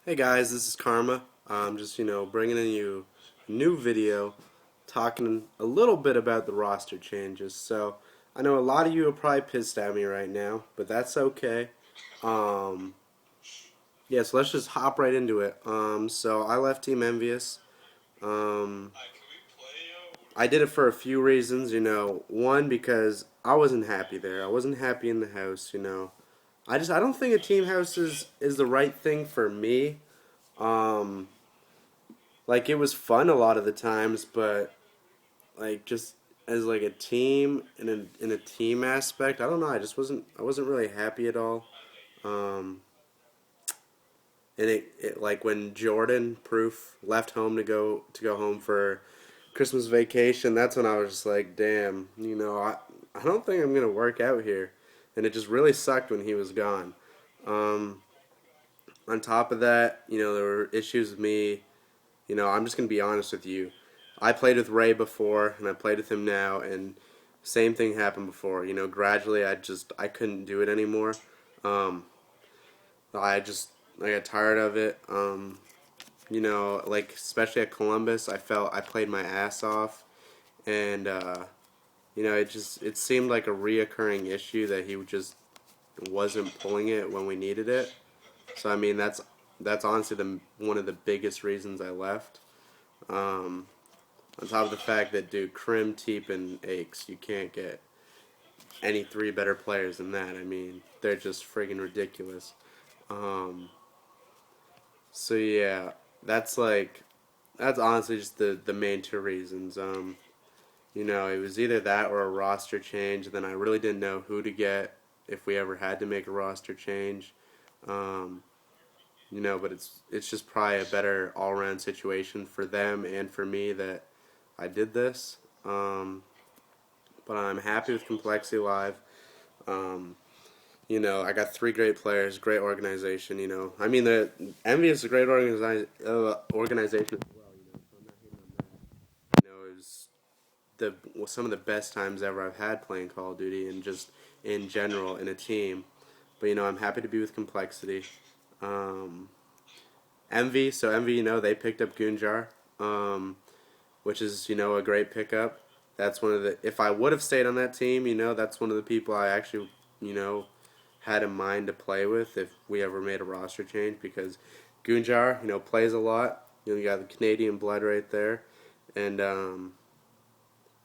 Hey guys, this is Karma. I'm just, bringing in you a new video talking a little bit about the roster changes. So, I know a lot of you are probably pissed at me right now, but that's okay. Um, yeah, so let's just hop right into it. So I left Team Envious. Um, I did it for a few reasons, One, because I wasn't happy there. I wasn't happy in the house. I don't think a team house is the right thing for me. Um, like it was fun a lot of the times, but like just as like a team in a team aspect, I don't know. I wasn't really happy at all. Um, and it like when Jordan Proof left home to go home for Christmas vacation, that's when I was just like, damn, I don't think I'm gonna work out here, and it just really sucked when he was gone. Um, on top of that, there were issues with me. I'm just gonna be honest with you. I played with Ray before, and I played with him now, and same thing happened before. Gradually, I couldn't do it anymore. Um, I got tired of it. Like especially at Columbus, I felt I played my ass off, and it seemed like a reoccurring issue that he just wasn't pulling it when we needed it. So I mean, that's honestly the one of the biggest reasons I left. Um, On top of the fact that, dude, Krim, Teep, and Aches, you can't get any three better players than that. I mean, they're just friggin' ridiculous. Um, so yeah, that's like that's honestly just the main two reasons. It was either that or a roster change. And then I really didn't know who to get if we ever had to make a roster change. Um, but it's just probably a better all around situation for them and for me that I did this. But I'm happy with Complexity Live. Um, I got three great players, great organization. I mean, the Envy is a great organization as well. So I'm not hating on that. It was some of the best times ever I've had playing Call of Duty and just in general in a team. But I'm happy to be with Complexity. Um, Envy, so Envy, they picked up Gunjar. Which is a great pickup. That's one of the if I would have stayed on that team, that's one of the people I actually you know had in mind to play with if we ever made a roster change because Gunjar plays a lot. You got the Canadian blood right there, and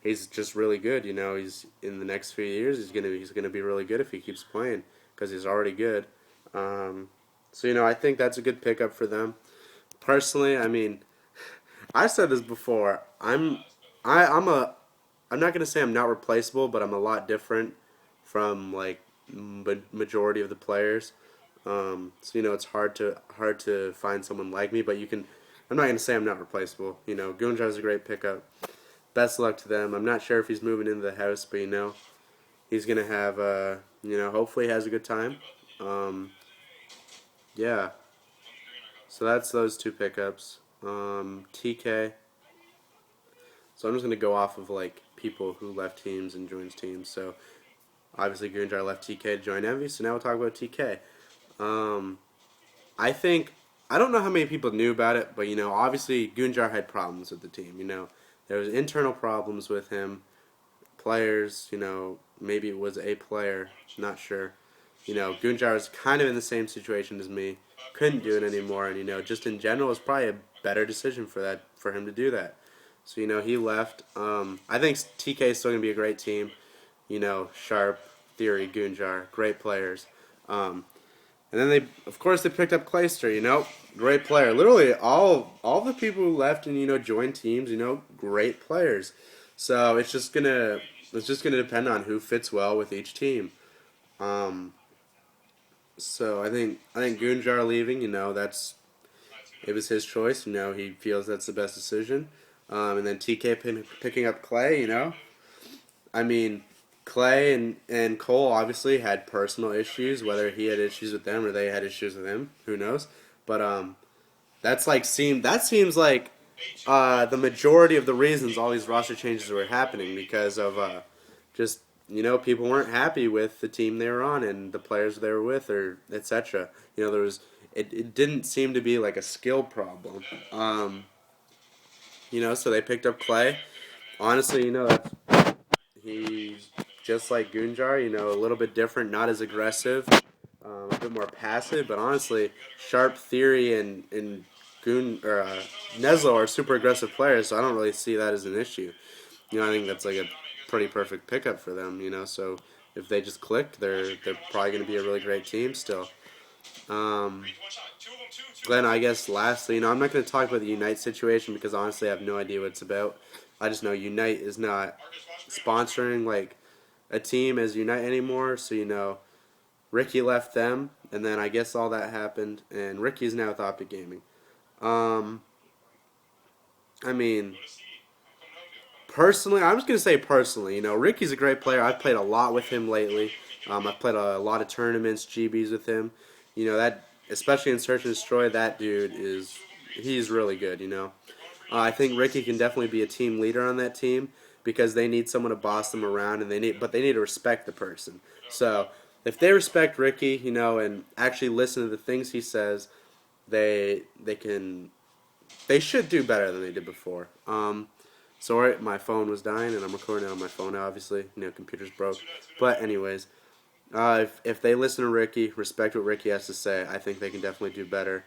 he's just really good. He's in the next few years he's gonna be really good if he keeps playing because he's already good. Um, so I think that's a good pickup for them. Personally, I mean, I said this before. I'm not gonna say I'm not replaceable, but I'm a lot different from like majority of the players. So it's hard to find someone like me, but you can. I'm not gonna say I'm not replaceable. Gunjar is a great pickup. Best luck to them. I'm not sure if he's moving into the house, but he's gonna have hopefully he has a good time. Um, yeah. So that's those two pickups. TK. So I'm just gonna go off of like people who left teams and joins teams. So obviously Gunjar left TK to join Envy. So now we'll talk about TK. Um, I think I don't know how many people knew about it, but obviously Gunjar had problems with the team. There was internal problems with him. Players, maybe it was a player, not sure. Gunjar was kind of in the same situation as me. Couldn't do it anymore, and just in general, it's probably a better decision for him to do that. So he left. I think TK is still gonna be a great team. Sharp, Theory, Gunjar, great players. And then of course, they picked up Clayster. Great player. Literally all the people who left and joined teams. Great players. So it's just gonna depend on who fits well with each team. Um, so I think Gunjar leaving. It was his choice. He feels that's the best decision. And then TK picking up Clay. I mean, Clay and Cole obviously had personal issues, whether he had issues with them or they had issues with him. Who knows? But that seems like the majority of the reasons all these roster changes were happening because of just people weren't happy with the team they were on and the players they were with or etc. There was it didn't seem to be like a skill problem. So they picked up Clay. Honestly, he's just like Gunjar. A little bit different, not as aggressive, a bit more passive. But honestly, Sharp, Theory, and Neslo are super aggressive players, so I don't really see that as an issue. I think that's like a pretty perfect pickup for them. So if they just click, they're probably going to be a really great team still. Um, Glenn, I guess lastly, I'm not going to talk about the Unite situation because honestly, I have no idea what it's about. I just know Unite is not sponsoring like a team as Unite anymore. So Ricky left them, and then I guess all that happened, and Ricky's now with Optic Gaming. Um, I mean, personally, I'm just gonna say personally, Ricky's a great player. I've played a lot with him lately. I've played a lot of tournaments, GBs with him. That especially in Search and Destroy, that dude he's really good. I think Ricky can definitely be a team leader on that team because they need someone to boss them around, and but they need to respect the person. So if they respect Ricky, and actually listen to the things he says, they can they should do better than they did before. Sorry, my phone was dying, and I'm recording on my phone now, obviously. Computer's broke. But anyways, if they listen to Ricky, respect what Ricky has to say, I think they can definitely do better.